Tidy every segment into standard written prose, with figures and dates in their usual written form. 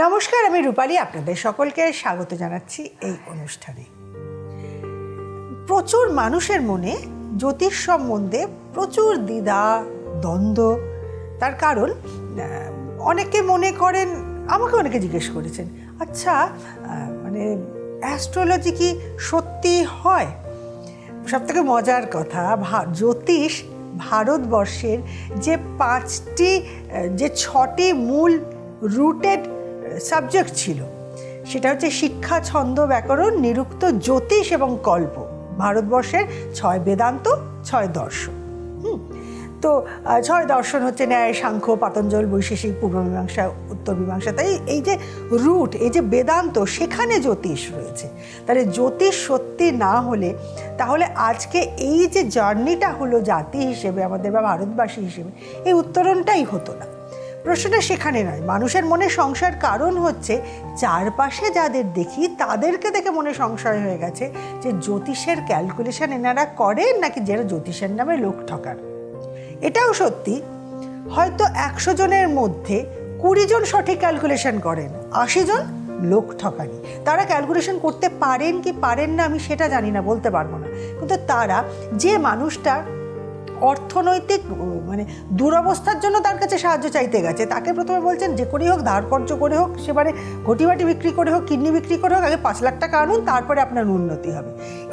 নমস্কার, আমি রূপালী। আপনাদের সকলকে স্বাগত জানাচ্ছি এই অনুষ্ঠানে। প্রচুর মানুষের মনে জ্যোতিষ সম্বন্ধে প্রচুর দ্বিধা দ্বন্দ্ব। তার কারণ অনেকে মনে করেন, আমাকে অনেকে জিজ্ঞেস করেছেন, আচ্ছা মানে অ্যাস্ট্রোলজি কি সত্যি হয়? সবথেকে মজার কথা, জ্যোতিষ ভারতবর্ষের যে ছটি মূল রুটেড সাবজেক্ট ছিল, সেটা হচ্ছে শিক্ষা, ছন্দ, ব্যাকরণ, নিরুক্ত, জ্যোতিষ এবং কল্প। ভারতবর্ষের 6 বেদান্ত, 6 দর্শন। তো 6 দর্শন হচ্ছে ন্যায়, সাংখ্য, পাতঞ্জল, বৈশেষিক, পূর্ব মীমাংসা, উত্তর মীমাংসা। তাই এই যে রুট, এই যে বেদান্ত, সেখানে জ্যোতিষ রয়েছে। তাহলে জ্যোতিষ সত্যি না হলে তাহলে আজকে এই যে জার্নিটা হলো জাতি হিসেবে আমাদের বা ভারতবাসী হিসেবে, এই উত্তরণটাই হতো না। প্রশ্নটা সেখানে নয়। মানুষের মনে সংশয়ের কারণ হচ্ছে চারপাশে যাদের দেখি তাদেরকে দেখে মনে সংশয় হয়ে গেছে যে জ্যোতিষের ক্যালকুলেশন এনারা করেন নাকি যারা জ্যোতিষের নামে লোক ঠকান। এটাও সত্যি, হয়তো 100 জনের মধ্যে 20 জন সঠিক ক্যালকুলেশন করেন, 80 জন লোক ঠকানি। তারা ক্যালকুলেশন করতে পারেন কি পারেন না আমি সেটা জানি না, বলতে পারবো না। কিন্তু তারা যে মানুষটা অর্থনৈতিক মানে দুরবস্থার জন্য তার কাছে সাহায্য চাইতে গেছে, তাকে প্রথমে বলছেন যে করেই হোক, ধার কর্য করে হোক, সেবারে ঘটিবাটি বিক্রি করে হোক, কিডনি বিক্রি করে হোক, আগে 5 লাখ টাকা আনুন, তারপরে আপনার উন্নতি হবে।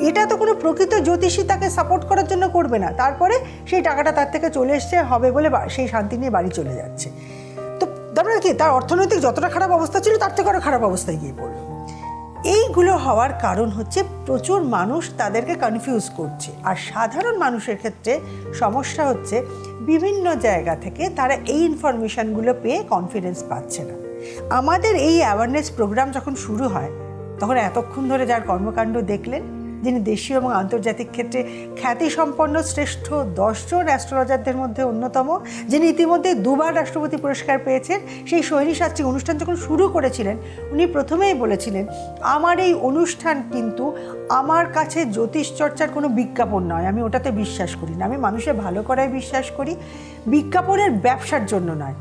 এটা তো কোনো প্রকৃত জ্যোতিষী তাকে সাপোর্ট করার জন্য করবে না। তারপরে সেই টাকাটা তার থেকে চলে এসছে হবে বলে সেই শান্তি নিয়ে বাড়ি চলে যাচ্ছে। তো তারপরে কি, তার অর্থনৈতিক যতটা খারাপ অবস্থা ছিল তার থেকে আরও খারাপ অবস্থায় গিয়ে পড়ল। এইগুলো হওয়ার কারণ হচ্ছে প্রচুর মানুষ তাদেরকে কনফিউজ করছে। আর সাধারণ মানুষের ক্ষেত্রে সমস্যা হচ্ছে বিভিন্ন জায়গা থেকে তারা এই ইনফরমেশানগুলো পেয়ে কনফিডেন্স পাচ্ছে না। আমাদের এই অ্যাওয়ারনেস প্রোগ্রাম যখন শুরু হয়, তখন এতক্ষণ ধরে যার কর্মকাণ্ড দেখলেন, যিনি দেশীয় এবং আন্তর্জাতিক ক্ষেত্রে খ্যাতিসম্পন্ন শ্রেষ্ঠ 10 জন অ্যাস্ট্রোলজারদের মধ্যে অন্যতম, যিনি ইতিমধ্যে 2 বার রাষ্ট্রপতি পুরস্কার পেয়েছেন, সেই সোহিনী শাস্ত্রী অনুষ্ঠান যখন শুরু করেছিলেন, উনি প্রথমেই বলেছিলেন, আমার এই অনুষ্ঠান কিন্তু আমার কাছে জ্যোতিষ চর্চার কোনো বিজ্ঞাপন নয়, আমি ওটাতে বিশ্বাস করি না। আমি মানুষের ভালো করায় বিশ্বাস করি, বিজ্ঞাপনের ব্যবসার জন্য নয়।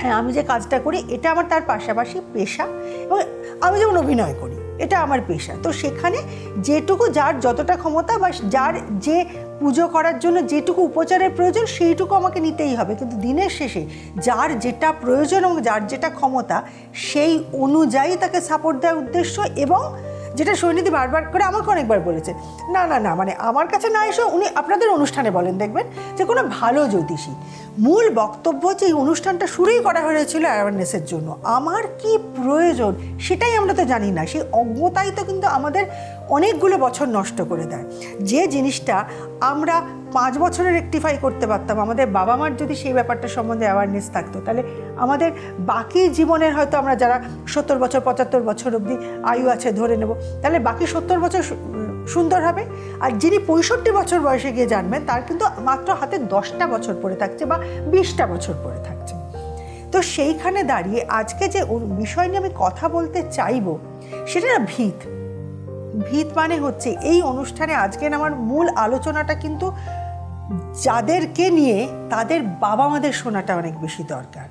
হ্যাঁ, আমি যে কাজটা করি এটা আমার তার পাশাপাশি পেশা, এবং আমি যেমন অভিনয় করি এটা আমার পেশা। তো সেখানে যেটুকু যার যতটা ক্ষমতা বা যার যে পুজো করার জন্য যেটুকু উপচারের প্রয়োজন সেইটুকু আমাকে নিতেই হবে। কিন্তু দিনের শেষে যার যেটা প্রয়োজন এবং যার যেটা ক্ষমতা সেই অনুযায়ী তাকে সাপোর্ট দেওয়ার উদ্দেশ্য। এবং যেটা সৈনিধি বারবার করে আমাকে অনেকবার বলেছে, না না না মানে আমার কাছে না এসে উনি আপনাদের অনুষ্ঠানে বলেন, দেখবেন যে কোনো ভালো জ্যোতিষী। মূল বক্তব্য হচ্ছে এই অনুষ্ঠানটা শুরুই করা হয়েছিল অ্যাওয়ারনেসের জন্য। আমার কি প্রয়োজন সেটাই আমরা তো জানি না। সেই অজ্ঞতাই তো কিন্তু আমাদের অনেকগুলো বছর নষ্ট করে দেয়। যে জিনিসটা আমরা 5 বছরে রেকটিফাই করতে পারতাম, আমাদের বাবা মার যদি সেই ব্যাপারটা সম্বন্ধে অ্যাওয়ারনেস থাকতো, তাহলে আমাদের বাকি জীবনের হয়তো আমরা যারা 70 বছর 75 বছর অবধি আয়ু আছে ধরে নেব, তাহলে বাকি 70 বছর সুন্দর হবে। আর যিনি 65 বছর বয়সে গিয়ে জানবেন, তার কিন্তু মাত্র হাতে 10টা বছর পড়ে থাকছে বা 20টা বছর পড়ে থাকছে। তো সেইখানে দাঁড়িয়ে আজকে যে বিষয় নিয়ে আমি কথা বলতে চাইব, সেটা না ভিত মানে হচ্ছে এই অনুষ্ঠানে আজকের আমার মূল আলোচনাটা কিন্তু যাদেরকে নিয়ে তাদের বাবা মাদের শোনাটা অনেক বেশি দরকার।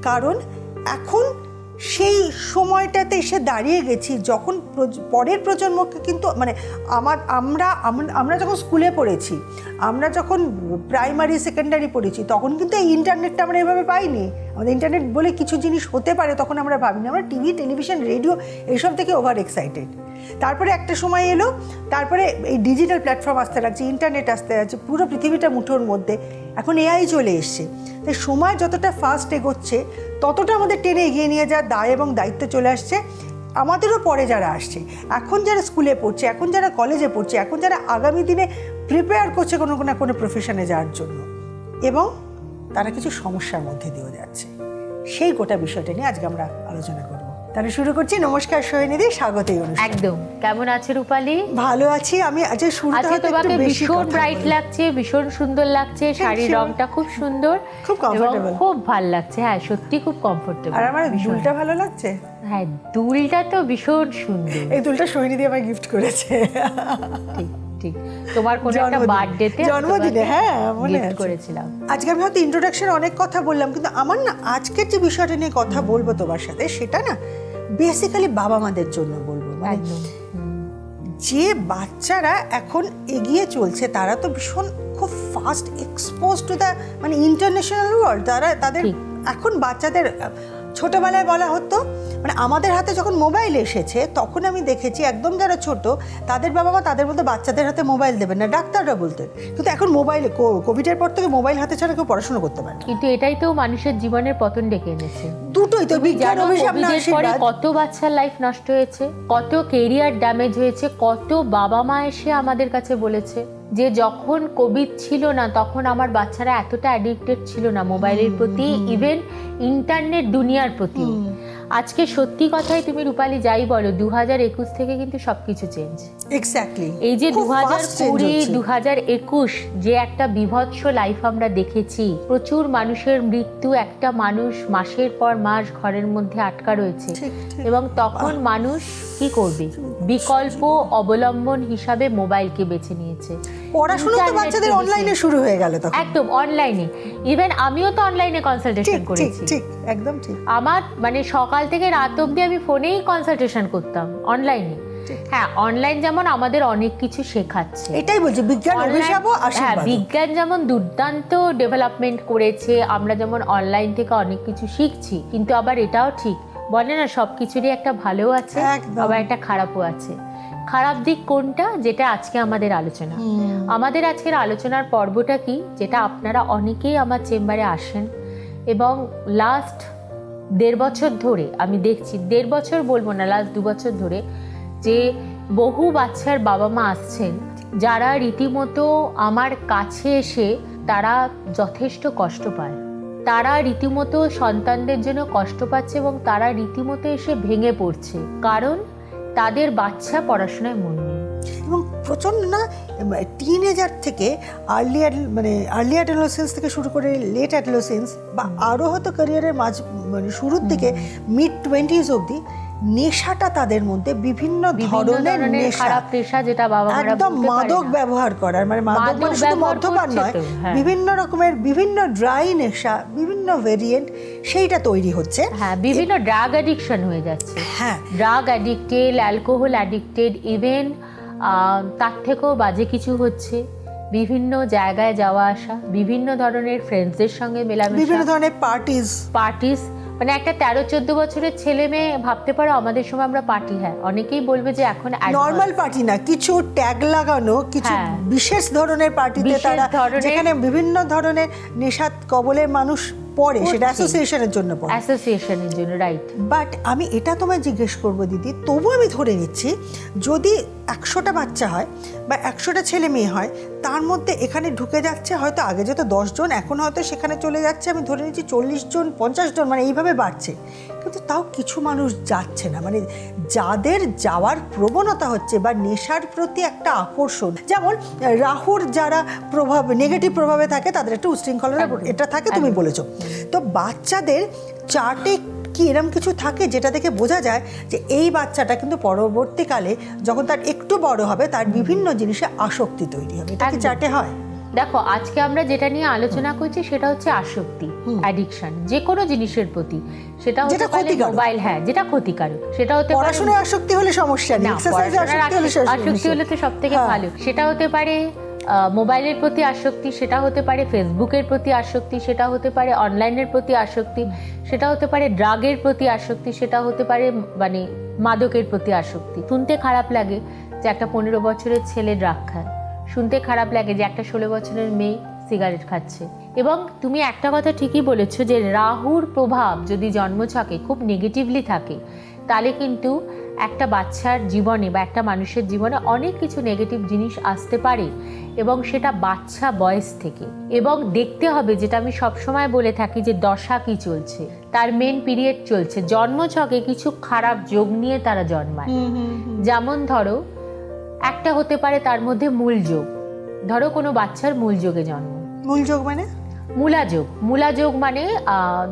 কারণ এখন সেই সময়টাতে এসে দাঁড়িয়ে গেছি যখন পরের প্রজন্মকে কিন্তু মানে আমরা যখন স্কুলে পড়েছি, আমরা যখন প্রাইমারি সেকেন্ডারি পড়েছি, তখন কিন্তু এই ইন্টারনেটটা আমরা এভাবে পাইনি। আমাদের ইন্টারনেট বলে কিছু জিনিস হতে পারে তখন আমরা ভাবিনি। আমরা টিভি, টেলিভিশন, রেডিও এইসব থেকে ওভার এক্সাইটেড। তারপরে একটা সময় এলো, তারপরে এই ডিজিটাল প্ল্যাটফর্ম আসতে লাগছে, ইন্টারনেট আসতে লাগছে, পুরো পৃথিবীটা মুঠোর মধ্যে। এখন এআই চলে এসছে। তাই সময় যতটা ফাস্ট এগোচ্ছে ততটা আমাদের টেনে এগিয়ে নিয়ে যাওয়ার দায় এবং দায়িত্ব চলে আসছে আমাদেরও পরে যারা আসছে। এখন যারা স্কুলে পড়ছে, এখন যারা কলেজে পড়ছে, এখন যারা আগামী দিনে প্রিপেয়ার করছে কোনো না কোনো প্রফেশনে যাওয়ার জন্য, এবং তারা কিছু সমস্যার মধ্যে দিয়ে যাচ্ছে, সেই গোটা বিষয়টা নিয়ে আজকে আমরা আলোচনা করব। তাহলে শুরু করছি। নমস্কার সৈনিধি, স্বাগত এই অনুষ্ঠানে। একদম। কেমন আছে রূপালী? ভালো আছি আমি। আজ শুরুতে তোমাকে ভীষণ ব্রাইট লাগছে, ভীষণ সুন্দর লাগছে, শাড়ির রংটা খুব সুন্দর, খুব কমফোর্টেবল, খুব ভালো লাগছে। হ্যাঁ, সত্যি খুব কমফোর্টেবল। আর আমার দুলটা ভালো লাগছে। হ্যাঁ, দুলটা তো ভীষণ সুন্দর। এই দুলটা সৈনিধি আমায় গিফট করেছে। ঠিক তোমার কোনো একটা বার্থডেতে জন্মদিনে, হ্যাঁ মনে গিফট আছে। করেছিলাম। আজকে আমি হয়তো ইন্ট্রোডাকশনে অনেক কথা বললাম, কিন্তু আমার না আজকের যে বিষয়টা নিয়ে কথা বলবো তোমার সাথে, সেটা না বেসিক্যালি বাবা মাদের জন্য বলবো। মানে একদম যে বাচ্চারা এখন এগিয়ে চলছে, তারা তো ভীষণ খুব ফাস্ট এক্সপোজ টু দ্য মানে ইন্টারন্যাশনাল ওয়ার্ল্ড। তাদের ঠিক। এখন বাচ্চাদের ছোটবেলায় বলা হতো, মানে আমাদের হাতে যখন মোবাইল এসেছে তখন আমি দেখেছি একদম যারা ছোট তাদের বাবা মা তাদের মধ্যে বাচ্চাদের হাতে মোবাইল দেবেন না, ডাক্তাররা বলতেন। কিন্তু এখন মোবাইল, কোভিডের পর থেকে মোবাইল হাতে ছাড়া কেউ পড়াশোনা করতে পারে না। কিন্তু এটাই তো মানুষের জীবনের পতন ডেকে এনেছে। দুটোই তো, বিজ্ঞান জানো অভিশাপ না কোভিডের পরে আশীর্বাদ। কত বাচ্চার লাইফ নষ্ট হয়েছে, কত কেরিয়ার ড্যামেজ হয়েছে, কত বাবা মা এসে আমাদের কাছে বলেছে যে যখন কোভিড ছিল না তখন আমার বাচ্চারা এতটা অ্যাডিক্টেড ছিল না মোবাইলের প্রতি, ইভেন ইন্টারনেট দুনিয়ার প্রতি। আজকে সত্যি কথাই তুমি রূপালী যাই বলো, 2021 থেকে কিন্তু সবকিছু চেঞ্জ। এক্স্যাক্টলি, এই যে 2020 2021 যে একটা বিভৎস লাইফ আমরা দেখেছি, প্রচুর মানুষের মৃত্যু, একটা মানুষ মাসের পর মাস ঘরের মধ্যে আটকা রয়েছে, এবং তখন মানুষ কি করবে, বিকল্প অবলম্বন হিসাবে মোবাইলকে বেছে নিয়েছে। পড়াশোনা তো বাচ্চাদের অনলাইনে শুরু হয়ে গেল তখন। একদম অনলাইনে, ইভেন আমিও তো অনলাইনে কনসালটেশন ঠিক করেছি। ঠিক একদম ঠিক। আমার মানে সকাল থেকে রাত অবধি আমি ফোনেই কনসালটেশন করতাম অনলাইনে। হ্যাঁ, অনলাইন যেমন আমাদের অনেক কিছু শেখাচ্ছে, এটাই বলছি, বিজ্ঞান অভিশাপও হ্যাঁ, আশীর্বাদ। বিজ্ঞান যেমন দুর্দান্ত ডেভেলপমেন্ট করেছে, আমরা যেমন অনলাইন থেকে অনেক কিছু শিখছি, কিন্তু আবার এটাও ঠিক বলে না সবকিছুরই একটা ভালো আছে, একদম। আবার একটা খারাপও আছে। খারাপ দিক কোনটা, যেটা আজকে আমাদের আলোচনা। আমাদের আজকের আলোচনার পর্বটা কি, যেটা আপনারা অনেকেই আমার চেম্বারে আসেন এবং লাস্ট 1.5 বছর ধরে আমি দেখছি, 1.5 বছর বলবো না, লাস্ট 2 বছর ধরে যে বহু বাচ্চার বাবা মা আসছেন যারা রীতিমতো আমার কাছে এসে তারা যথেষ্ট কষ্ট পায়, তারা রীতিমতো সন্তানদের জন্য কষ্ট পাচ্ছে এবং তারা রীতিমতো এসে ভেঙে পড়ছে, কারণ তাদের বাচ্চা পড়াশোনায় মন নেই। এবং প্রচণ্ড না, টিনেজার থেকে আর্লি অ্যাডোলেসেন্স থেকে শুরু করে লেট অ্যাডোলেসেন্স বা আরও হয়তো ক্যারিয়ারের মানে শুরুর দিকে মিড 20s অবধি নেশাটা তাদের মধ্যে বিভিন্ন ধরনের নেশা, খারাপ নেশা, যেটা বাবা মারা একদম বলতে পারে মাদক না। ব্যবহার করার, মানে মাদক মানে শুধু ব্যবহার মদ্যপান করছে নয়, তো, হ্যাঁ। বিভিন্ন রকমের বিভিন্ন ড্রাই নেশা, বিভিন্ন ভেরিয়েন্ট সেইটা তৈরি হচ্ছে। হ্যাঁ, বিভিন্ন ড্রাগ অ্যাডিকশন হয়ে যাচ্ছে। হ্যাঁ, drug addicted, alcohol addicted, even তার থেকেও বাজে কিছু হচ্ছে, বিভিন্ন জায়গায় যাওয়া আসা, বিভিন্ন ধরনের ফ্রেন্ডসদের সঙ্গে মেলামেশা, বিভিন্ন ধরনের পার্টিস। মানে একটা 13-14 বছরের ছেলে মেয়ে ভাবতে পারো আমাদের সময় আমরা পার্টি, হ্যাঁ অনেকেই বলবে যে এখন নর্মাল পার্টি না, কিছু ট্যাগ লাগানো, কিছু হ্যাঁ। বিশেষ ধরনের পার্টিতে বিশেষ তারা, ধরনের- যেখানে বিভিন্ন ধরনের নেশাত কবলের মানুষ পড়ে, সেটা অ্যাসোসিয়েশনের জন্য পড়ে। অ্যাসোসিয়েশনের জন্য, রাইট। বাট আমি এটা তোমায় জিজ্ঞেস করবো দিদি, তবু আমি ধরে নিচ্ছি যদি 100টা বাচ্চা হয় বা 100টা ছেলে মেয়ে হয়, তার মধ্যে এখানে ঢুকে যাচ্ছে হয়তো, আগে যেত 10 জন, এখন হয়তো সেখানে চলে যাচ্ছে আমি ধরে নিচ্ছি 40 জন 50 জন, মানে এইভাবে বাড়ছে। কিন্তু তাও কিছু মানুষ যাচ্ছে না, মানে যাদের যাওয়ার প্রবণতা হচ্ছে বা নেশার প্রতি একটা আকর্ষণ, যেমন রাহুর যারা প্রভাব, নেগেটিভ প্রভাবে থাকে তাদের একটা উশৃঙ্খলতা এটা থাকে, তুমি বলেছো। তো বাচ্চাদের চার্টে কি এরকম কিছু থাকে যেটা দেখে বোঝা যায় যে এই বাচ্চাটা কিন্তু পরবর্তীকালে যখন তার একটু বড় হবে তার বিভিন্ন জিনিসে আসক্তি তৈরি হবে? এটা কি চার্টে হয়? দেখো, আজকে আমরা যেটা নিয়ে আলোচনা করছি সেটা হচ্ছে আসক্তি, অ্যাডিকশন যে কোনো জিনিসের প্রতি, সেটা হতে পারে মোবাইল, হ্যাঁ যেটা ক্ষতিকারক, সেটা হতে পারে পড়াশোনায় আসক্তি হলে সমস্যা নেই, এক্সারসাইজে আসক্তি হলে তো সবথেকে ভালো, সেটা হতে পারে মোবাইলের প্রতি আসক্তি, সেটা হতে পারে ফেসবুকের প্রতি আসক্তি, সেটা হতে পারে অনলাইনের প্রতি আসক্তি, সেটা হতে পারে ড্রাগের প্রতি আসক্তি, সেটা হতে পারে মানে মাদকের প্রতি আসক্তি। শুনতে খারাপ লাগে যে একটা 15 বছরের ছেলে ড্রাগ খায়, শুনতে খারাপ লাগে যে একটা 16 বছরের মেয়ে সিগারেট খাচ্ছে। এবং তুমি একটা কথা ঠিকই বলেছো যে রাহুর প্রভাব যদি জন্মছকে খুব নেগেটিভলি থাকে, তাহলে কিন্তু একটা বাচ্চার জীবনে বা একটা মানুষের জীবনে অনেক কিছু নেগেটিভ জিনিস আসতে পারে, এবং সেটা বাচ্চা বয়স থেকে। এবং দেখতে হবে, যেটা আমি সবসময় বলে থাকি, যে দশা কি চলছে, তার মেন পিরিয়ড চলছে, জন্মছকে কিছু খারাপ যোগ নিয়ে তারা জন্মায়। যেমন ধরো একটা হতে পারে তার মধ্যে মূল যোগ, ধরো কোনো বাচ্চার মূল যোগে জন্ম। মূল যোগ মানে? মূলাযোগ। মূলাযোগ মানে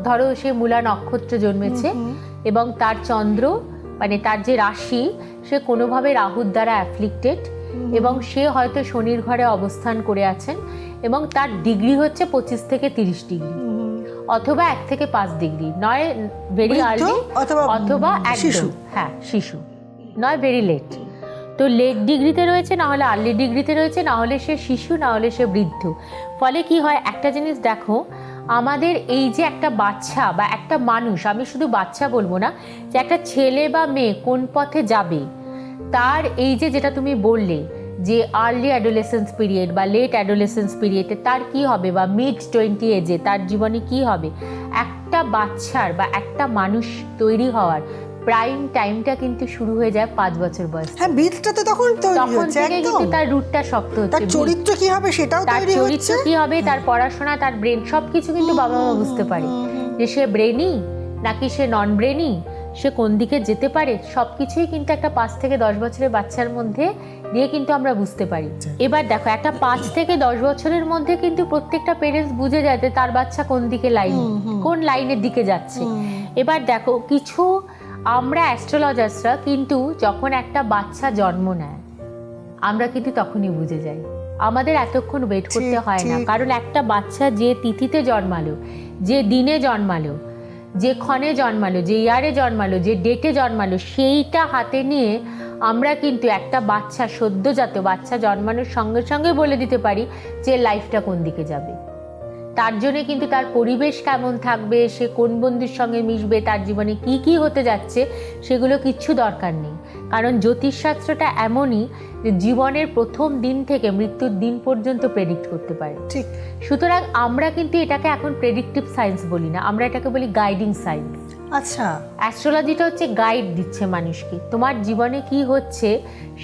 ধরো সে মূলা নক্ষত্রে জন্মেছে এবং তার চন্দ্র মানে তার যে রাশি, সে কোনোভাবে রাহুর দ্বারা অ্যাফ্লিক্টেড, এবং সে হয়তো শনির ঘরে অবস্থান করে আছেন এবং তার ডিগ্রি হচ্ছে 25 থেকে 30 ডিগ্রি, অথবা 1 থেকে 5 ডিগ্রি, নয় ভেরি আর্লি অথবা শিশু। হ্যাঁ শিশু, নয় ভেরি লেট। তো লেট ডিগ্রিতে রয়েছে, না হলে আর্লি ডিগ্রিতে রয়েছে, না হলে সে শিশু, না হলে সে বৃদ্ধ। ফলে কি হয়, একটা জিনিস দেখো, আমাদের এই যে একটা বাচ্চা বা একটা মানুষ, আমি শুধু বাচ্চা বলবো না, যে একটা ছেলে বা মেয়ে কোন পথে যাবে, তার এই যে যেটা তুমি বললে যে আর্লি অ্যাডোলেসেন্স পিরিয়ড বা লেট অ্যাডোলেসেন্স পিরিয়ডে তার কি হবে, বা মিড 20 এজে তার জীবনে কি হবে, একটা বাচ্চার বা একটা মানুষ তৈরি হওয়ার প্রাইম টাইমটা কিন্তু শুরু হয়ে যায় 5 বছর বয়স। হ্যাঁ, বীজটা তো তখন তৈরি হচ্ছে, থেকে কিন্তু তার রুটটা শক্ত হচ্ছে, তার চরিত্র কি হবে সেটাও তার তৈরি চরিত্র হচ্ছে, কি হবে, তার পড়াশোনা, তার ব্রেন, সবকিছু কিন্তু বাবা মা বুঝতে পারে যে সে ব্রেনি নাকি সে নন ব্রেনি, সে কোন দিকে যেতে পারে, সবকিছুই কিন্তু একটা 5 থেকে 10 বছরের বাচ্চার মধ্যে দিয়ে কিন্তু আমরা বুঝতে পারি। এবার দেখো, একটা 5 থেকে 10 বছরের মধ্যে কিন্তু প্রত্যেকটা পেরেন্টস বুঝে যায় যে তার বাচ্চা কোন দিকে কোন লাইনের দিকে যাচ্ছে। এবার দেখো, কিছু আমরা অ্যাস্ট্রোলজার্সরা কিন্তু যখন একটা বাচ্চা জন্ম নেয় আমরা কিন্তু তখনই বুঝে যাই, আমাদের এতক্ষণ ওয়েট করতে হয় না। কারণ একটা বাচ্চা যে তিথিতে জন্মালো, যে দিনে জন্মালো, যে ক্ষণে জন্মালো, যে ইয়ারে জন্মালো, যে ডেটে জন্মালো, সেইটা হাতে নিয়ে আমরা কিন্তু একটা বাচ্চা, সদ্যজাত বাচ্চা জন্মানোর সঙ্গে সঙ্গে বলে দিতে পারি যে লাইফটা কোন দিকে যাবে। তার জন্যে কিন্তু তার পরিবেশ কেমন থাকবে, সে কোন বন্ধুর সঙ্গে মিশবে, তার জীবনে কি কি হতে যাচ্ছে, সেগুলো কিচ্ছু দরকার নেই। কারণ জ্যোতিষশাস্ত্রটা এমনই যে জীবনের প্রথম দিন থেকে মৃত্যুর দিন পর্যন্ত প্রেডিক্ট করতে পারে। ঠিক। সুতরাং আমরা কিন্তু এটাকে এখন প্রেডিক্টিভ সায়েন্স বলি না, আমরা এটাকে বলি গাইডিং সায়েন্স। আচ্ছা, অ্যাস্ট্রোলজিটা হচ্ছে গাইড দিচ্ছে মানুষকে, তোমার জীবনে কি হচ্ছে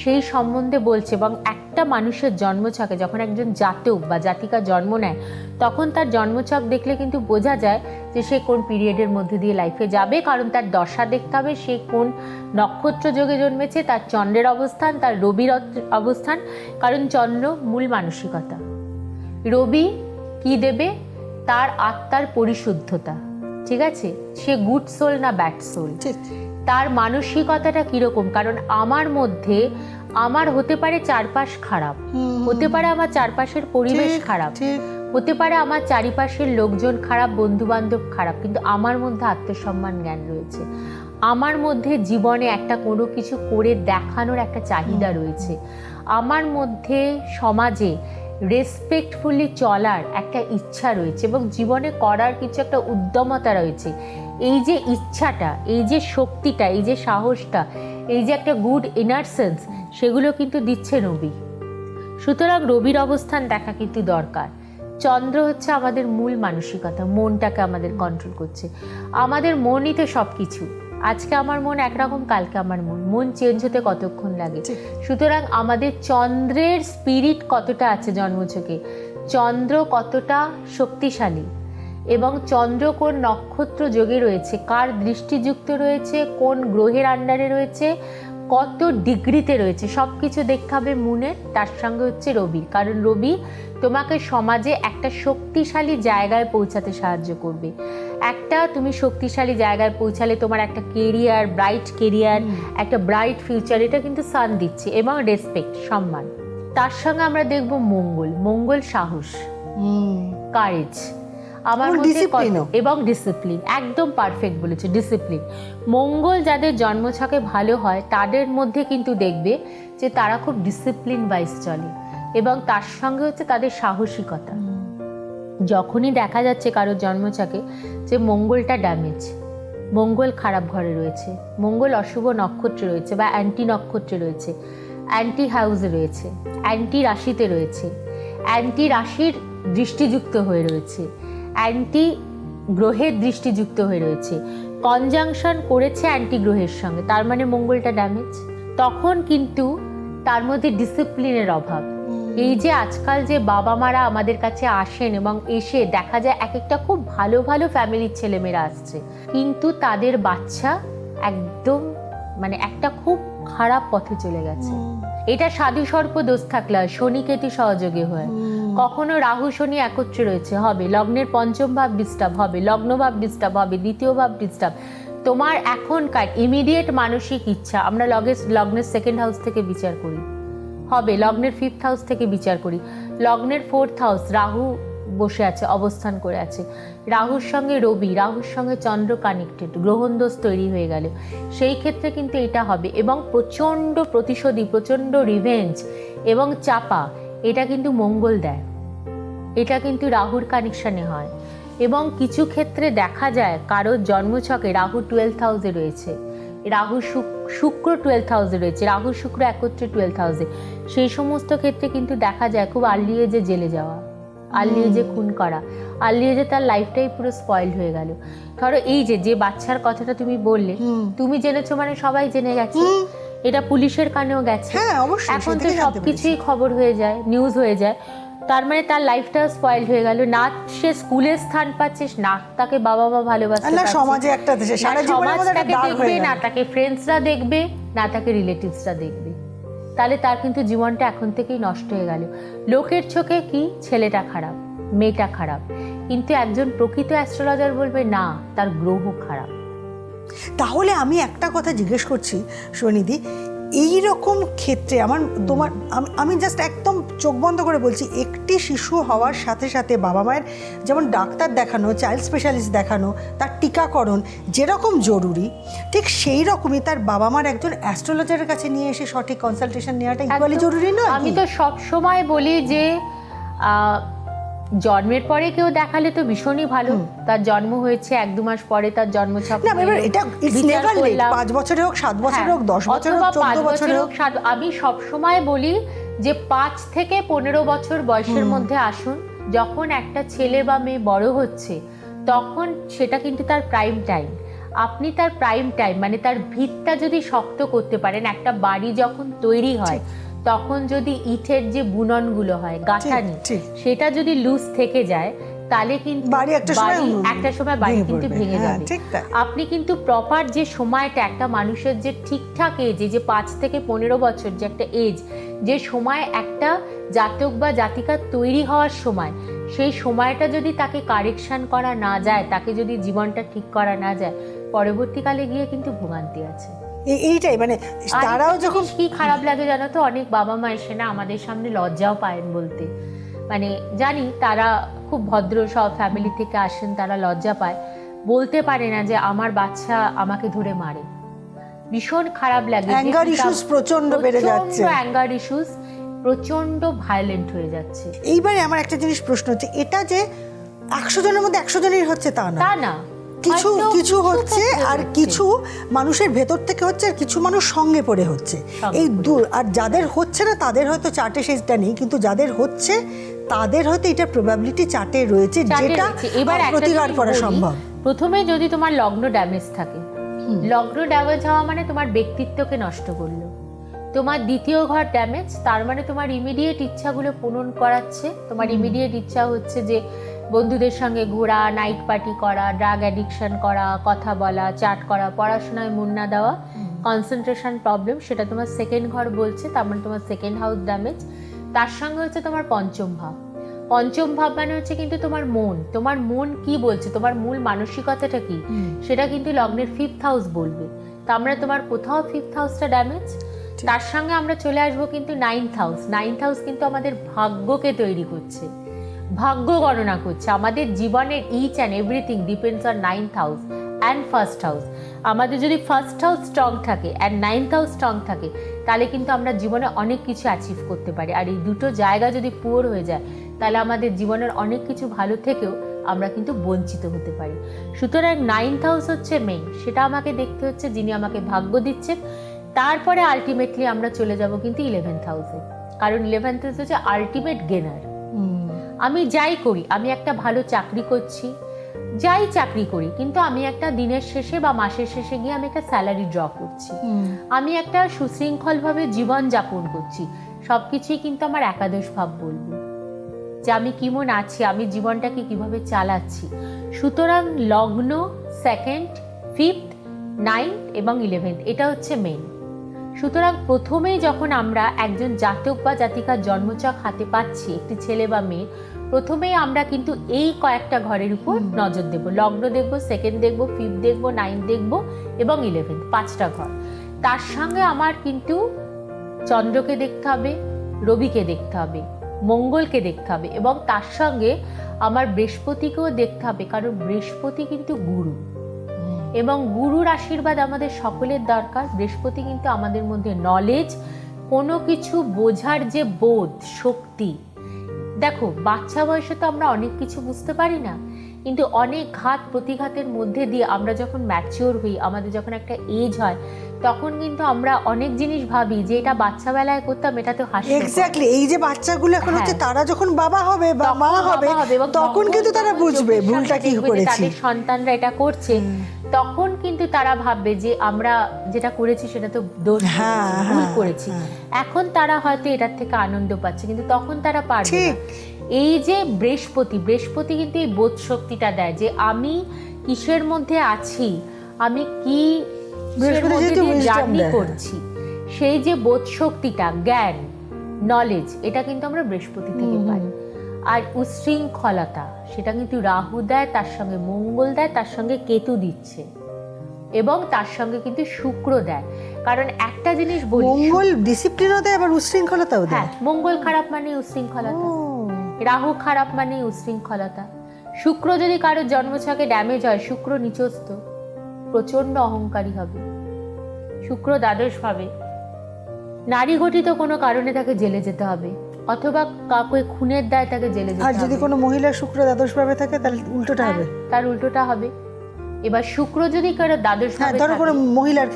সেই সম্বন্ধে বলছে। এবং একটা মানুষের জন্মছকে যখন একজন জাতক বা জাতিকা জন্ম নেয়, তখন তার জন্মছক দেখলে কিন্তু বোঝা যায় যে সে কোন পিরিয়ডের মধ্যে দিয়ে লাইফে যাবে। কারণ তার দশা দেখতে হবে, সে কোন নক্ষত্র যোগে জন্মেছে, তার চন্দ্রের অবস্থান, তার রবির অবস্থান। কারণ চন্দ্র মূল মানসিকতা, রবি কি দেবে, তার আত্মার পরিশুদ্ধতা, ঠিক আছে, সে গুড সোল না ব্যাড সোল, তার মানসিকতাটা কিরকম। কারণ আমার মধ্যে আমার হতে পারে চারপাশ খারাপ, হতে পারে আমার চারপাশের পরিবেশ খারাপ, হতে পারে আমার চারিপাশের লোকজন খারাপ, বন্ধু বান্ধব খারাপ, কিন্তু আমার মধ্যে আত্মসম্মান জ্ঞান রয়েছে, আমার মধ্যে জীবনে একটা কোনো কিছু করে দেখানোর একটা চাহিদা রয়েছে, আমার মধ্যে সমাজে রেসপেক্টফুলি চলার একটা ইচ্ছা রয়েছে, এবং জীবনে করার কিছু একটা উদ্যমতা রয়েছে। এই যে ইচ্ছাটা, এই যে শক্তিটা, এই যে সাহসটা, এই যে একটা গুড ইনার সেন্স, সেগুলো কিন্তু দিচ্ছে রবি। সুতরাং রবির অবস্থান দেখা কিন্তু দরকার। চন্দ্র হচ্ছে আমাদের মূল মানসিকতা, মনটাকে আমাদের কন্ট্রোল করছে। আমাদের মনই তো সব কিছু। আজকে আমার মন একরকম, কালকে আমার মন চেঞ্জ হতে কতক্ষণ লাগে। সুতরাং আমাদের চন্দ্রের স্পিরিট কতটা আছে জন্মছকে, চন্দ্র কতটা শক্তিশালী, এবং চন্দ্র কোন নক্ষত্র যোগে রয়েছে, কার দৃষ্টিযুক্ত রয়েছে, কোন গ্রহের আন্ডারে রয়েছে, কত ডিগ্রিতে রয়েছে, সব কিছু দেখতে হবে মুনের। তার সঙ্গে হচ্ছে রবি, কারণ রবি তোমাকে সমাজে একটা শক্তিশালী জায়গায় পৌঁছাতে সাহায্য করবে। একটা তুমি শক্তিশালী জায়গায় পৌঁছালে তোমার একটা কেরিয়ার, ব্রাইট কেরিয়ার, একটা ব্রাইট ফিউচার, এটা কিন্তু সান দিচ্ছে, এবং রেসপেক্ট, সম্মান। তার সঙ্গে আমরা দেখব মঙ্গল সাহস, কারেজ, আমার মধ্যে এবং ডিসিপ্লিন, একদম পারফেক্ট বলেছে, ডিসিপ্লিন। মঙ্গল যাদের জন্মছকে ভালো হয় তাদের মধ্যে কিন্তু দেখবে যে তারা খুব ডিসিপ্লিন ওয়াইজ চলে, এবং তার সঙ্গে হচ্ছে তাদের সাহসিকতা। যখনই দেখা যাচ্ছে কারোর জন্মছকে যে মঙ্গলটা ড্যামেজ, মঙ্গল খারাপ ঘরে রয়েছে, মঙ্গল অশুভ নক্ষত্রে রয়েছে বা অ্যান্টি নক্ষত্রে রয়েছে, অ্যান্টি হাউসে রয়েছে, অ্যান্টি রাশিতে রয়েছে, অ্যান্টি রাশির দৃষ্টিযুক্ত হয়ে রয়েছে, অ্যান্টি গ্রহের দৃষ্টিযুক্ত হয়ে রয়েছে, কনজাংশন করেছে অ্যান্টি গ্রহের সঙ্গে, তার মানে মঙ্গলটা ড্যামেজ। তখন কিন্তু তার মধ্যে ডিসিপ্লিনের অভাব। এই যে আজকাল যে বাবা মারা আমাদের কাছে আসেন এবং এসে দেখা যায় এক একটা খুব ভালো ভালো ফ্যামিলির ছেলেমেয়েরা আসছে, কিন্তু তাদের বাচ্চা একদম মানে একটা খুব খারাপ পথে চলে গেছে। এটা সাধু সর্প দোষ থাকলে হয়, শনি কেতু সহযোগে হয়, কখনো রাহু শনি একত্রে রয়েছে হবে, লগ্নের পঞ্চম ভাব ডিস্টার্ব হবে, লগ্ন ভাব ডিস্টার্ব হবে, দ্বিতীয় ভাব ডিস্টার্ব। তোমার এখনকার ইমিডিয়েট মানসিক ইচ্ছা, আমরা লগ্নের সেকেন্ড হাউস থেকে বিচার করি, হবে লগ্নের 5th হাউস থেকে বিচার করি, লগ্নের 4th হাউস রাহু বসে আছে, অবস্থান করে আছে, রাহুর সঙ্গে রবি, রাহুর সঙ্গে চন্দ্র কানেক্টেড, গ্রহণদোষ তৈরি হয়ে গেল, সেই ক্ষেত্রে কিন্তু এটা হবে। এবং প্রচণ্ড প্রতিশোধী, প্রচণ্ড রিভেঞ্জ এবং চাপা, এটা কিন্তু মঙ্গল দেয়, এটা কিন্তু রাহুর কানেকশানে হয়। এবং কিছু ক্ষেত্রে দেখা যায় কারোর জন্মছকে রাহু 12th হাউসে রয়েছে, রাহু শুক্র 12th হাউসে রয়েছে, রাহু শুক্র একত্রে 12th হাউসে, সেই সমস্ত ক্ষেত্রে কিন্তু দেখা যায় খুব আর্লি এজে জেলে যাওয়া, আর্লি এজে খুন করা, আর্লি এজে তার লাইফটাই পুরো স্পয়েল হয়ে গেল। ধরো এই যে বাচ্চার কথাটা তুমি বললে, তুমি জেনেছো মানে সবাই জেনে গেছে, এটা পুলিশের কানেও গেছে, এখন তো সবকিছুই খবর হয়ে যায়, নিউজ হয়ে যায়, তার মানে তার লাইফটা স্পয়েল হয়ে গেল। না সে স্কুলে স্থান পাচ্ছে, না তাকে বাবা মা ভালোবাসতে পারছে, সমাজে একটা সমাজ তাকে দেখবে, না তাকে ফ্রেন্ডসরা দেখবে, না তাকে রিলেটিভসরা দেখবে, তাহলে তার কিন্তু জীবনটা এখন থেকেই নষ্ট হয়ে গেল। লোকের চোখে কি ছেলেটা খারাপ, মেয়েটা খারাপ, কিন্তু একজন প্রকৃত অ্যাস্ট্রোলজার বলবে না, তার গ্রহ খারাপ। তাহলে আমি একটা কথা জিজ্ঞেস করছি সোনিদি, এই রকম ক্ষেত্রে আমি জাস্ট একদম চোখ বন্ধ করে বলছি, একটি শিশু হওয়ার সাথে সাথে বাবা মায়ের যেমন ডাক্তার দেখানো, চাইল্ড স্পেশালিস্ট দেখানো, তার টিকাকরণ যেরকম জরুরি, ঠিক সেই রকমই তার বাবা মার একজন অ্যাস্ট্রোলজারের কাছে নিয়ে এসে সঠিক কনসালটেশন নেওয়াটা ইকুয়ালি জরুরি নয়? আমি তো সব সময় বলি যে জন্মের পরে কেউ দেখালে তো ভীষণই ভালো, তার জন্ম হয়েছে 1-2 মাস পরে তার জন্মছক, এটা 5 বছরে হোক, 7 বছরে হোক, 10 বছরে হোক, 14 বছরে হোক, আমি সব সময় বলি যে 5 থেকে 15 বছর বয়সের মধ্যে আসুন, যখন একটা ছেলে বা মেয়ে বড় হচ্ছে তখন সেটা কিন্তু তার প্রাইম টাইম। আপনি তার প্রাইম টাইম মানে তার ভিতটা যদি শক্ত করতে পারেন, একটা বাড়ি যখন তৈরি হয় তখন যদি ইটের যে বুননগুলো হয়, গাঁথানি, সেটা যদি লুজ থেকে যায় তাহলে কিন্তু একটা সময় বাড়ি কিন্তু ভেঙে যাবে। আপনি কিন্তু প্রপার যে সময়টা একটা মানুষের যে ঠিকঠাক এজ, যে 5 থেকে 15 বছর যে একটা এজ, যে সময় একটা জাতক বা জাতিকা তৈরি হওয়ার সময়, সেই সময়টা যদি তাকে কারেকশন করা না যায়, তাকে যদি জীবনটা ঠিক করা না যায়, পরবর্তীকালে গিয়ে কিন্তু ভোগান্তি আছে। এইটাই মানে তারাও যখন কি খারাপ লাগে জানো তো, অনেক বাবা মা এসে না আমাদের সামনে লজ্জাও পায়েন বলতে, মানে জানি তারা খুব ভদ্র সব ফ্যামিলি থেকে আসেন, তারা লজ্জা পায়, বলতে পারে না যে আমার বাচ্চা আমাকে ধরে মারে, ভীষণ খারাপ লাগে, অ্যাঙ্গার ইস্যুস প্রচন্ড বেড়ে যাচ্ছে, অ্যাঙ্গার ইস্যুস প্রচন্ড ভায়োলেন্ট হয়ে যাচ্ছে। এইবারে আমার একটা জিনিস প্রশ্ন হচ্ছে, এটা যে 100 জনের মধ্যে 100 জনেরই হচ্ছে তা না, কিছু কিছু হচ্ছে আর কিছু মানুষের ভেতর থেকে হচ্ছে, আর কিছু মানুষ সঙ্গে পড়ে হচ্ছে, এই দূর। আর যাদের হচ্ছে না তাদের হয়তো চার্টে সেটা নেই, কিন্তু যাদের হচ্ছে তাদের হয়তো এটা প্রবাবিলিটি চার্টে রয়েছে, যেটা এবার প্রতিকার করা সম্ভব। প্রথমে যদি তোমার লগ্ন ড্যামেজ থাকে, লগ্ন ড্যামেজ হওয়া মানে তোমার ব্যক্তিত্বকে নষ্ট করলো, তোমার দ্বিতীয় ঘর ড্যামেজ, তার মানে তোমার ইমিডিয়েট ইচ্ছাগুলো পূরণ করাচ্ছে, তোমার ইমিডিয়েট ইচ্ছা হচ্ছে যে বন্ধুদের সঙ্গে ঘোরা, নাইট পার্টি করা, ড্রাগ অ্যাডিকশন করা, কথা বলা, চ্যাট করা, পড়াশোনায় মন না দেওয়া, কনসেন্ট্রেশন প্রবলেম, সেটা তোমার সেকেন্ড ঘর বলছে, তার মানে তোমার সেকেন্ড হাউস ড্যামেজ। তার সঙ্গে হচ্ছে তোমার পঞ্চম ভাব, পঞ্চম ভাব মানে হচ্ছে কিন্তু তোমার মন কি বলছে, তোমার মূল মানসিকতাটা কি, সেটা কিন্তু লগ্নের 5th হাউস বলবে। তার মানে তোমার কোথাও 5th হাউসটা ড্যামেজ। তার সঙ্গে আমরা চলে আসবো কিন্তু 9th হাউস। 9th হাউস কিন্তু আমাদের ভাগ্যকে তৈরি করছে, ভাগ্য গণনা করছে, আমাদের জীবনের each and everything depends on 9th house and 1st house. আমাদের যদি 1st হাউস স্ট্রং থাকে অ্যান্ড 9th হাউস স্ট্রং থাকে, তাহলে কিন্তু আমরা জীবনে অনেক কিছু অ্যাচিভ করতে পারি। আর এই দুটো জায়গা যদি পুয়ার হয়ে যায়, তাহলে আমাদের জীবনের অনেক কিছু ভালো থেকেও আমরা কিন্তু বঞ্চিত হতে পারি। সুতরাং 9th হাউস হচ্ছে মেইন, সেটা আমাকে দেখতে হচ্ছে, যিনি আমাকে ভাগ্য দিচ্ছেন। তারপরে আলটিমেটলি আমরা চলে যাব কিন্তু 11th হাউসে, কারণ 11th হাউস হচ্ছে আলটিমেট গেনার। আমি যাই করি, আমি একটা ভালো চাকরি করছি, যাই চাকরি করি, কিন্তু আমি একটা দিনের শেষে বা মাসের শেষে গিয়ে আমি একটা স্যালারি ড্র করছি, আমি একটা সুশৃঙ্খলভাবে জীবন যাপন করছি, সবকিছুই কিন্তু আমার একাদশ ভাব বলবো যে আমি কেমন আছি, আমি জীবনটাকে কিভাবে চালাচ্ছি। সুতরাং লগ্ন 2nd, 5th, 9th এবং 11th এটা হচ্ছে মেন। সুতরাং প্রথমেই যখন আমরা একজন জাতক বা জাতিকার জন্মছক হাতে পাচ্ছি, একটি ছেলে বা মেয়ে, প্রথমেই আমরা কিন্তু এই কয়েকটা ঘরের উপর নজর দেব। লগ্ন দেখব, 2nd দেখব, 5th দেখব, 9th দেখব এবং 11th, 5টা ঘর। তার সঙ্গে আমার কিন্তু চন্দ্রকে দেখতে হবে, রবিকে দেখতে হবে, মঙ্গলকে দেখতে হবে, এবং তার সঙ্গে আমার বৃহস্পতিকেও দেখতে হবে, কারণ বৃহস্পতি কিন্তু গুরু, এবং গুরুর আশীর্বাদ আমাদের সকলের দরকার। বৃহস্পতি কিন্তু আমাদের মধ্যে নলেজ, কোনো কিছু বোঝার যে বোধ, শক্তি। দেখো, বাচ্চা বয়সে তো আমরা অনেক কিছু বুঝতে পারি না, কিন্তু অনেক ঘাত প্রতিঘাতের মধ্যে দিয়ে আমরা যখন ম্যাচিওর হই, আমাদের যখন একটা এজ হয়, তখন কিন্তু আমরা অনেক জিনিস ভাবি যে এটা বাচ্চাবেলায় করতাম, এটা তো হাসি। এক্স্যাক্টলি, এই যে বাচ্চাগুলো এখন হচ্ছে, তারা যখন বাবা হবে বা মা হবে, তখন কিন্তু তারা বুঝবে ভুলটা কি করেছি, তাদের সন্তানরা এটা করছে, তখন কিন্তু তারা ভাববে যে আমরা যেটা করেছি সেটা তো দোষ, ভুল করেছি। এখন তারা হয়তো এটার থেকে আনন্দ পাচ্ছে, কিন্তু তখন তারা পারবে না। এই যে বৃহস্পতি কিন্তু এই বোধ শক্তিটা দেয় যে আমি কিসের মধ্যে আছি, আমি কি জার্নি করছি, সেই যে বোধ শক্তিটা, জ্ঞান, নলেজ, এটা কিন্তু আমরা বৃহস্পতি থেকে পাই। আর উশৃঙ্খলতা, সেটা কিন্তু রাহু দেয়, তার সঙ্গে মঙ্গল দেয়, তার সঙ্গে কেতু দিচ্ছে, এবং তার সঙ্গে কিন্তু শুক্র দেয়। কারণ একটা জিনিস বলি, মঙ্গল ডিসিপ্লিনও দেয়, আবার উশৃঙ্খলতাও দেয়। হ্যাঁ, মঙ্গল খারাপ মানে উশৃঙ্খলতা, রাহু খারাপ মানে উশৃঙ্খলতা। শুক্র যদি কারোর জন্মছকে ড্যামেজ হয়, শুক্র নিচস্থ, প্রচন্ড অহংকারী হবে। শুক্র দ্বাদশ ভাবে, নারী ঘটিত কোনো কারণে তাকে জেলে যেতে হবে, অথবা কাউকে খুনের দায় তাকে জেলে যেতে হবে। আর যদি কোনো মহিলা শুক্র দ্বাদশ ভাবে থাকে, তাহলে উল্টোটা হবে, তার উল্টোটা হবে। এবার শুক্র যদি কারো দ্বাদশ ভাবে, ধরো কোনো মহিলার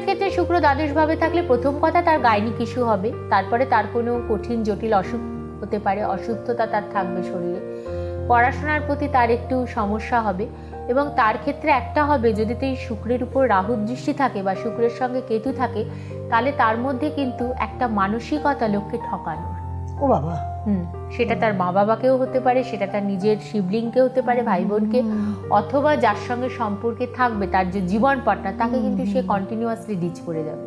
ক্ষেত্রে শুক্র দ্বাদশ ভাবে থাকলে প্রথম কথা তার গাইনিক ইস্যু হবে, তারপরে তার কোনো কঠিন জটিল অসুখ হতে পারে, অসুস্থতা তার থাকবে শরীরে, পড়াশোনার প্রতি তার একটু সমস্যা হবে, এবং তার ক্ষেত্রে একটা হবে, যদি তো এই শুক্রের উপর রাহুর দৃষ্টি থাকে বা শুক্রের সঙ্গে কেতু থাকে, তাহলে তার মধ্যে কিন্তু একটা মানসিকতা লোককে ঠকানোর। ও বাবা, সেটা তার মা বাবাকেও হতে পারে, সেটা তার নিজের শিবলিংকে হতে পারে, ভাই বোনকে, অথবা যার সঙ্গে সম্পর্কে থাকবে, তার যে জীবন পার্টনার, তাকে কিন্তু সে কন্টিনিউয়াসলি ডিচ করে যাবে,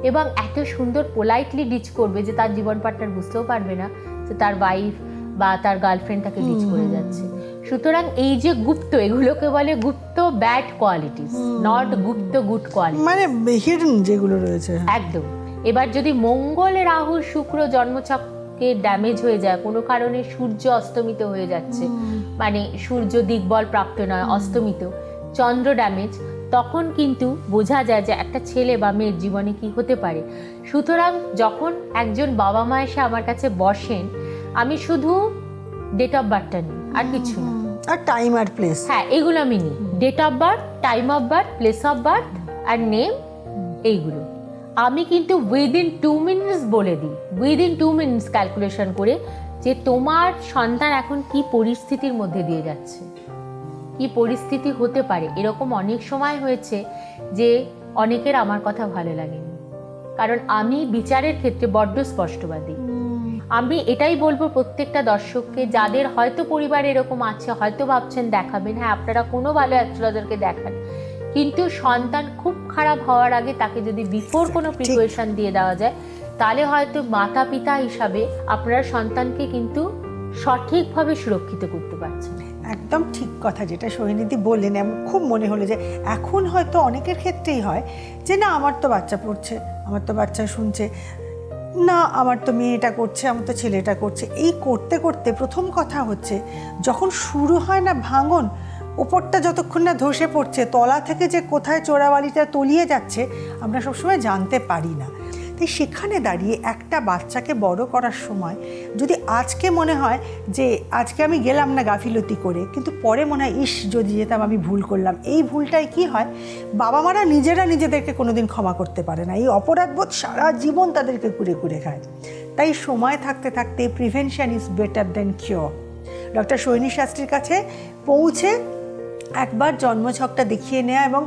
এবং এত সুন্দর পোলাইটলি ডিচ করবে যে তার জীবন পার্টনার বুঝতেও পারবে না যে তার ওয়াইফ বা তার গার্লফ্রেন্ড তাকে ডিচ করে যাচ্ছে। সুতরাং এই যে গুপ্ত, এগুলোকে বলে গুপ্ত ব্যাড কোয়ালিটিস, নট গুপ্ত গুড কোয়ালিটি, মানে হিডেন যেগুলো রয়েছে। একদম। এবার যদি মঙ্গল, রাহু, শুক্র জন্মছক ড্যামেজ হয়ে যায়, কোনো কারণে সূর্য অস্তমিত হয়ে যাচ্ছে, মানে সূর্য দিকবল প্রাপ্ত নয়, অস্তমিত, চন্দ্র ড্যামেজ, তখন কিন্তু বোঝা যায় যে একটা ছেলে বা মেয়ের জীবনে কি হতে পারে। সুতরাং যখন একজন বাবা মা এসে আমার কাছে বসেন, আমি শুধু ডেট অফ বার্থটা নিই, আর কিছু না, আর টাইম আর প্লেস। হ্যাঁ, এগুলো আমি নিই, date of birth, time of birth, place of birth আর নেম, এইগুলো আমি কিন্তু উইদিন 2 মিনিটস বলে দিই, উইদিন 2 মিনিটস ক্যালকুলেশন করে, যে তোমার সন্তান এখন কি পরিস্থিতির মধ্যে দিয়ে যাচ্ছে, কি পরিস্থিতি হতে পারে। এরকম অনেক সময় হয়েছে যে অনেকের আমার কথা ভালো লাগেনি, কারণ আমি বিচারের ক্ষেত্রে বড্ড স্পষ্টবাদী। আমি এটাই বলবো প্রত্যেকটা দর্শককে, যাদের হয়তো পরিবার এরকম আছে, হয়তো ভাবছেন দেখাবেন, হ্যাঁ আপনারা কোনো ভালো অ্যাস্ট্রোলজারকে দেখান, কিন্তু সন্তান খুব খারাপ হওয়ার আগে তাকে যদি বিফোর কোনো প্রিপারেশন দিয়ে দেওয়া যায়, তাহলে হয়তো মাতা পিতা হিসাবে আপনারা সন্তানকে কিন্তু সঠিকভাবে সুরক্ষিত করতে পারছেন। একদম ঠিক কথা যেটা সোহিনীদি বললেন, এমন খুব মনে হলো যে এখন হয়তো অনেকের ক্ষেত্রেই হয় যে না আমার তো বাচ্চা পড়ছে, আমার তো বাচ্চা শুনছে, না আমার তো মেয়েটা করছে, আমার তো ছেলেটা করছে, এই করতে করতে প্রথম কথা হচ্ছে যখন শুরু হয় না ভাঙন, ওপরটা যতক্ষণ না ধসে পড়ছে, তলা থেকে যে কোথায় চোরাবালিটা তলিয়ে যাচ্ছে আমরা সবসময় জানতে পারি না। তাই সেখানে দাঁড়িয়ে একটা বাচ্চাকে বড় করার সময় যদি আজকে মনে হয় যে আজকে আমি গেলাম না গাফিলতি করে, কিন্তু পরে মনে হয় ইস যদি যেতাম, আমি ভুল করলাম, এই ভুলটাই কি হয়, বাবা মারা নিজেরা নিজেদেরকে কোনোদিন ক্ষমা করতে পারে না, এই অপরাধবোধ সারা জীবন তাদেরকে কুরে কুরে খায়। তাই সময় থাকতে থাকতে prevention is better than cure. Doctor Sohini শাস্ত্রীর কাছে পৌঁছে একবার জন্মছকটা দেখিয়ে নেওয়া, এবং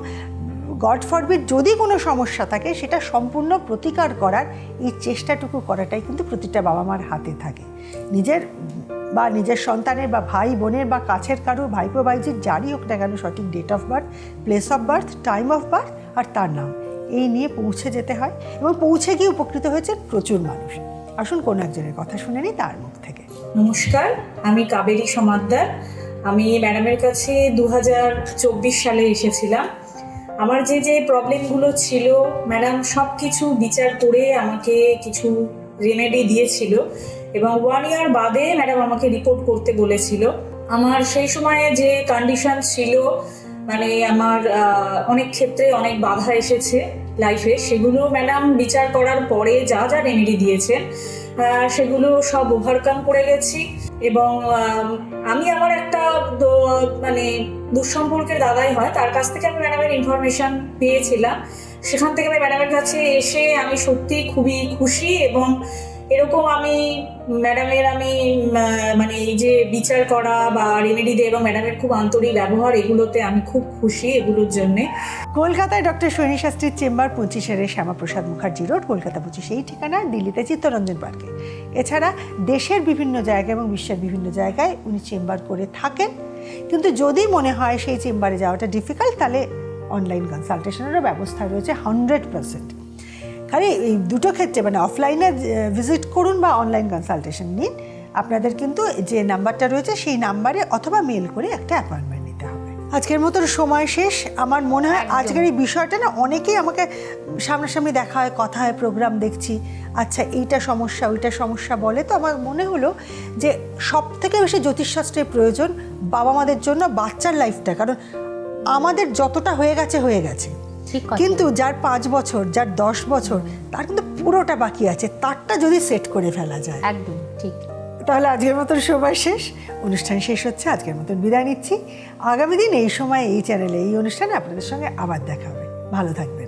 গড ফরবিড যদি কোনো সমস্যা থাকে সেটা সম্পূর্ণ প্রতিকার করার এই চেষ্টাটুকু করাটাই কিন্তু প্রতিটা বাবা মার হাতে থাকে। নিজের সন্তানের বা ভাই বোনের বা কাছের কারো, ভাইপো ভাইজির যারই হোক না কেন, সঠিক date of birth, place of birth, time of birth আর তার নাম, এই নিয়ে পৌঁছে যেতে হয়, এবং পৌঁছে গিয়ে উপকৃত হয়েছে প্রচুর মানুষ। আসুন কোনো একজনের কথা শুনে নিই তার মুখ থেকে। নমস্কার, আমি কাবেরী সমাদ্দার। আমি ম্যাডামের কাছে 2024 সালে এসেছিলাম। আমার যে প্রবলেমগুলো ছিল ম্যাডাম সব কিছু বিচার করে আমাকে কিছু রেমেডি দিয়েছিল এবং 1 ইয়ার বাদে ম্যাডাম আমাকে রিপোর্ট করতে বলেছিল। আমার সেই সময়ে যে কন্ডিশন ছিল, মানে আমার অনেক ক্ষেত্রে অনেক বাধা এসেছে লাইফে, সেগুলো ম্যাডাম বিচার করার পরে যা যা রেমেডি দিয়েছেন সেগুলো সব ওভারকাম করে গেছি। এবং আমি আমার একটা মানে দুঃসম্পর্কের দাদাই হয়, তার কাছ থেকে আমি ম্যাডামের ইনফরমেশন পেয়েছিলাম। সেখান থেকে আমি ম্যাডামের কাছে এসে আমি সত্যি খুবই খুশি। এবং এরকম আমি ম্যাডামের মানে এই যে বিচার করা বা রেমেডি দেয় এবং ম্যাডামের খুব আন্তরিক ব্যবহার, এগুলোতে আমি খুব খুশি এগুলোর জন্যে। কলকাতায় ডক্টর সৈনী শাস্ত্রীর চেম্বার 25 শ্যামাপ্রসাদ মুখার্জি রোড, কলকাতা 25, এই ঠিকানা। দিল্লিতে চিত্তরঞ্জন পার্কে। এছাড়া দেশের বিভিন্ন জায়গায় এবং বিশ্বের বিভিন্ন জায়গায় উনি চেম্বার করে থাকেন। কিন্তু যদি মনে হয় সেই চেম্বারে যাওয়াটা ডিফিকাল্ট, তাহলে অনলাইন কনসালটেশনেরও ব্যবস্থা রয়েছে 100%। খালি এই দুটো ক্ষেত্রে, মানে অফলাইনে ভিজিট করুন বা অনলাইন কনসালটেশন নিন, আপনাদের কিন্তু যে নাম্বারটা রয়েছে সেই নাম্বারে অথবা মেল করে একটা অ্যাপয়েন্টমেন্ট নিতে হবে। আজকের মতন সময় শেষ। আমার মনে হয় আজকের এই বিষয়টা না, অনেকেই আমাকে সামনাসামনি দেখা হয়, কথা হয়, প্রোগ্রাম দেখছি, আচ্ছা এইটা সমস্যা ওইটা সমস্যা বলে। তো আমার মনে হলো যে সব থেকে বেশি জ্যোতিষশাস্ত্রের প্রয়োজন বাবা মাদের জন্য, বাচ্চার লাইফটা। কারণ আমাদের যতটা হয়ে গেছে হয়ে গেছে, কিন্তু যার 5 বছর, যার 10 বছর, তার কিন্তু পুরোটা বাকি আছে। তারটা যদি সেট করে ফেলা যায়, একদম ঠিক। তাহলে আজকের মতন সময় শেষ, অনুষ্ঠান শেষ হচ্ছে। আজকের মতন বিদায় নিচ্ছি। আগামী দিন এই সময় এই চ্যানেলে এই অনুষ্ঠানে আপনাদের সঙ্গে আবার দেখা হবে। ভালো থাকবেন।